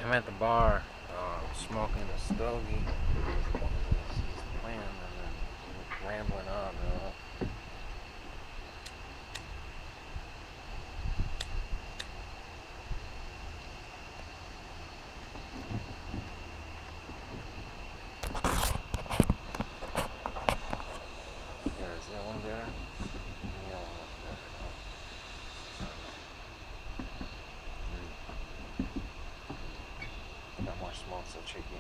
I'm at the bar, smoking a stogie. He's playing and then rambling on. Yeah, is that one there? Yeah, one up there. Got more smoke, so check in.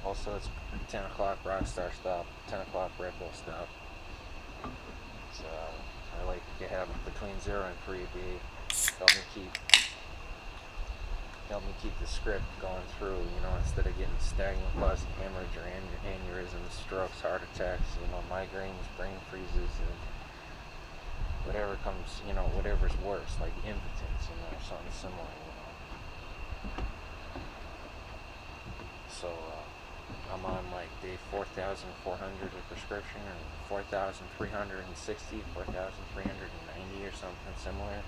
Also, it's 10 o'clock Rockstar stop, 10 o'clock Red Bull stop. So I like to have between 0 and 3 be help me keep the script going through, instead of getting stagnant, causing hemorrhage or aneurysms, strokes, heart attacks, migraines, brain freezes, and whatever's worse, like impotence, or something similar. So I'm on like day 4,400 of prescription, or 4,360, 4,390 or something similar.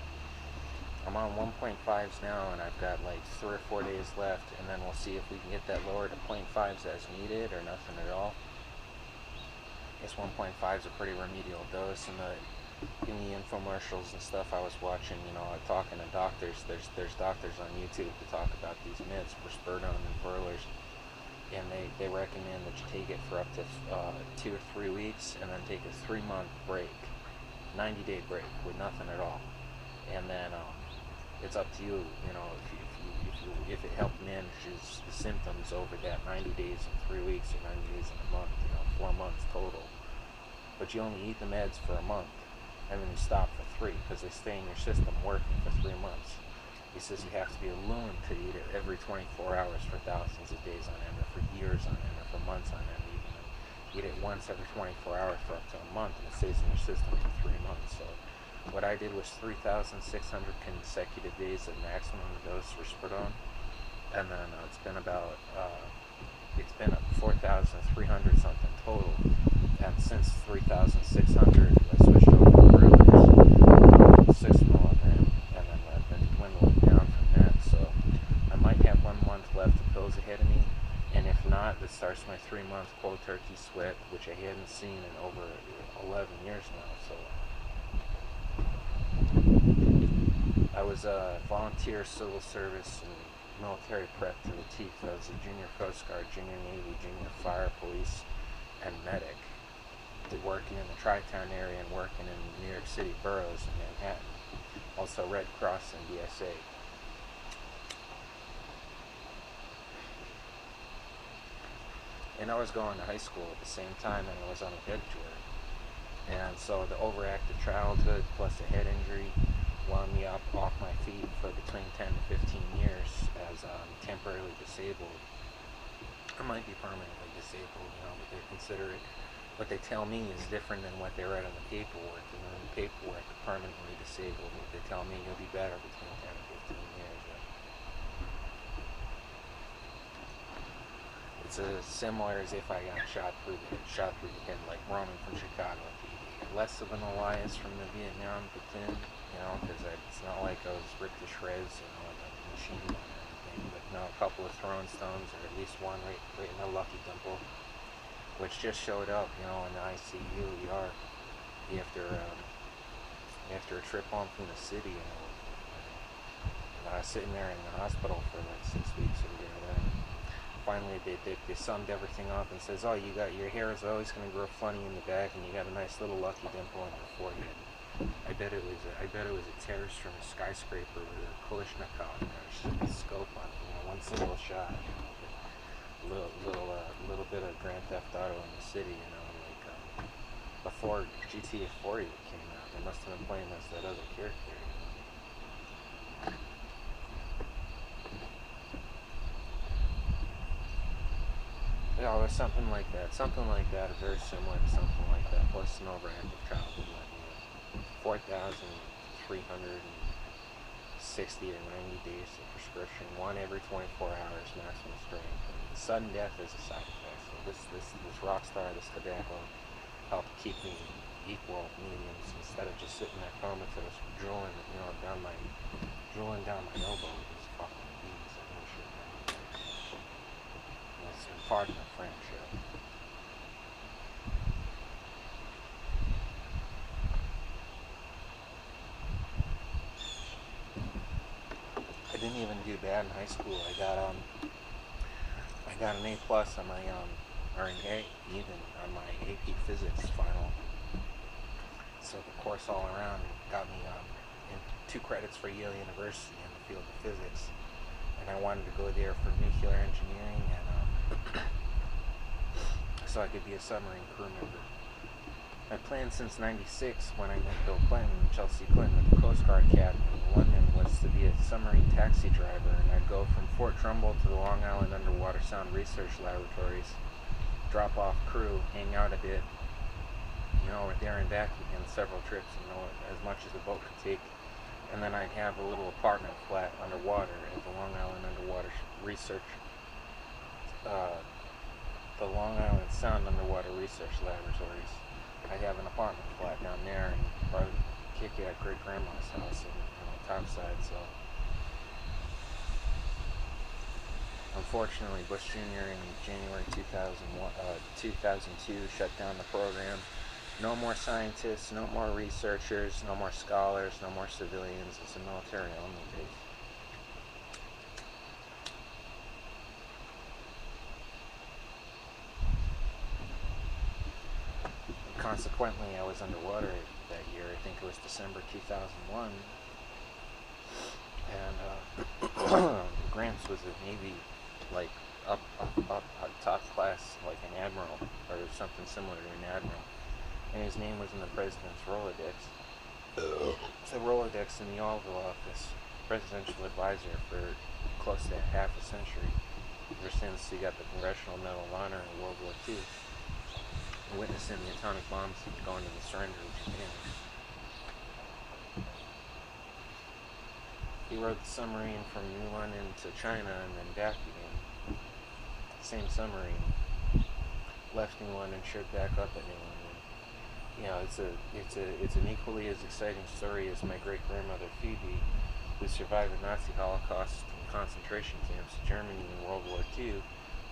I'm on 1.5s now, and I've got like 3 or 4 days left, and then we'll see if we can get that lower to 0.5s as needed or nothing at all. I guess 1.5 is a pretty remedial dose, and in the infomercials and stuff I was watching, talking to doctors, there's doctors on YouTube to talk about these meds for Spurdone and Furlers, and they recommend that you take it for up to 2 or 3 weeks, and then take a 3-month break, 90-day break with nothing at all, and then it's up to you, if it helped manages the symptoms over that 90 days and 3 weeks, or 90 days and a month, 4 months total. But you only eat the meds for a month, and then you stop for 3, because they stay in your system working for 3 months. He says you have to be a loon to eat it every 24 hours for thousands of days on end, or for years on end, or for months on end even. Eat it once every 24 hours for up to a month, and it stays in your system for 3 months. So what I did was 3,600 consecutive days of maximum dose for Spurdone, and then it's been 4,300 something total, and since 3,600 I switched over to Brewers, 6 milligram, and then I've been dwindling down from that. So I might have 1 month left of pills ahead of me, and if not, this starts my 3-month cold turkey sweat, which I hadn't seen in over 11 years now. So I was a volunteer civil service and military prep to the teeth. I was a junior Coast Guard, junior Navy, junior fire, police, and medic. Working in the Tri-Town area and working in New York City boroughs in Manhattan. Also Red Cross and DSA. And I was going to high school at the same time, and I was on a bed tour. And so the overactive childhood plus a head injury wound me up off my feet for between 10 to 15 years as temporarily disabled. I might be permanently disabled, but they consider it, what they tell me is different than what they write on the paperwork. And in the paperwork, permanently disabled, what they tell me, you'll be better between 10 and 15 years. It's as similar as if I got shot through the head, like Roman from Chicago PD. Less of an Elias from the Vietnam platoon, because it's not like I was ripped to shreds, like a machine gun or anything. But a couple of throwing stones, or at least one right in the lucky dimple, which just showed up, in the ICU ER after a trip home from the city. And I was sitting there in the hospital for like 6 weeks or whatever. Finally, they summed everything up and says, oh, your hair is always going to grow funny in the back, and you got a nice little lucky dimple on your forehead. I bet it was a terrorist from a skyscraper with a Kalashnikov and a scope on it, one single shot. Little bit of Grand Theft Auto in the city, before GTA 4 came out. They must have been playing as that other character. Yeah, or something like that, or very similar to something like that, plus an overactive childhood. 4,360 or 90 days of prescription, one every 24 hours, maximum strength. And sudden death is a side effect. So this Rockstar, this tobacco, helped keep me equal mediums instead of just sitting there comatose, drooling down my elbow with this fucking bees. pardon the friendship. I didn't even do bad in high school. I got an A plus on my or an A even on my AP Physics final. So the course all around got me in 2 credits for Yale University in the field of physics, and I wanted to go there for nuclear engineering, and so I could be a submarine crew member. My plan since '96, when I met Bill Clinton and Chelsea Clinton at the Coast Guard Academy in London, was to be a submarine taxi driver, and I'd go from Fort Trumbull to the Long Island Underwater Sound Research Laboratories, drop off crew, hang out a bit, there and back again, several trips, as much as the boat could take, and then I'd have a little apartment flat underwater at the Long Island Underwater Research, the Long Island Sound Underwater Research Laboratories. I'd have an apartment flat down there and probably kick it at great grandma's house on the top side. So unfortunately, Bush Jr. in January 2002 shut down the program. No more scientists, no more researchers, no more scholars, no more civilians. It's a military only base. Consequently, I was underwater that year. I think it was December 2001, and Grants was a Navy, like up top class, like an admiral or something similar to an admiral, and his name was in the president's Rolodex. It's a Rolodex in the Oval Office, presidential advisor for close to half a century, ever since he got the Congressional Medal of Honor in World War II. Witnessing the atomic bombs going to the surrender of Japan. He rode the submarine from New London to China and then back again. Same submarine. Left New London, showed back up at New London. It's an equally as exciting story as my great grandmother Phoebe, who survived the Nazi Holocaust and concentration camps in Germany in World War II.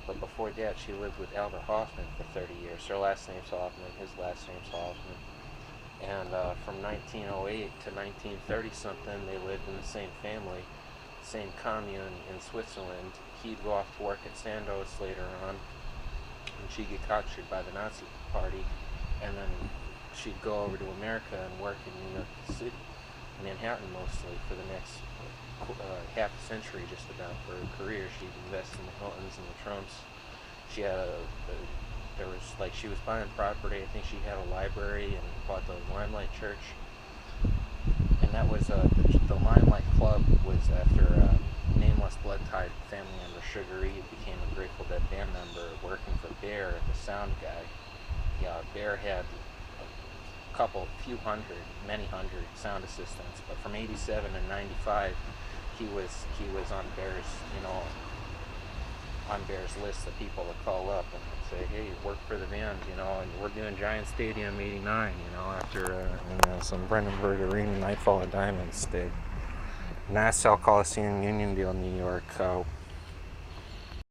But before that, she lived with Albert Hoffman for 30 years. Her last name's Hoffman, his last name's Hoffman. And from 1908 to 1930-something, they lived in the same family, same commune in Switzerland. He'd go off to work at Sandoz later on, and she'd get captured by the Nazi Party. And then she'd go over to America and work in New York City, Manhattan mostly, for the next half a century just about for her career. She'd invest in the Hiltons and the Trumps. She had she was buying property. I think she had a library and bought the Limelight Church. And that was the Limelight Club was after Nameless Blood Tide family member Sugar Reed became a Grateful Dead band member working for Bear, the sound guy. Yeah, Bear had many hundred sound assistants, but from 87 to 95 he was on Bear's list of people to call up and say, hey, work for the band, and we're doing Giant Stadium '89, after some Brandenburg Arena Nightfall of Diamonds did. Nassau Coliseum, Uniondale, New York,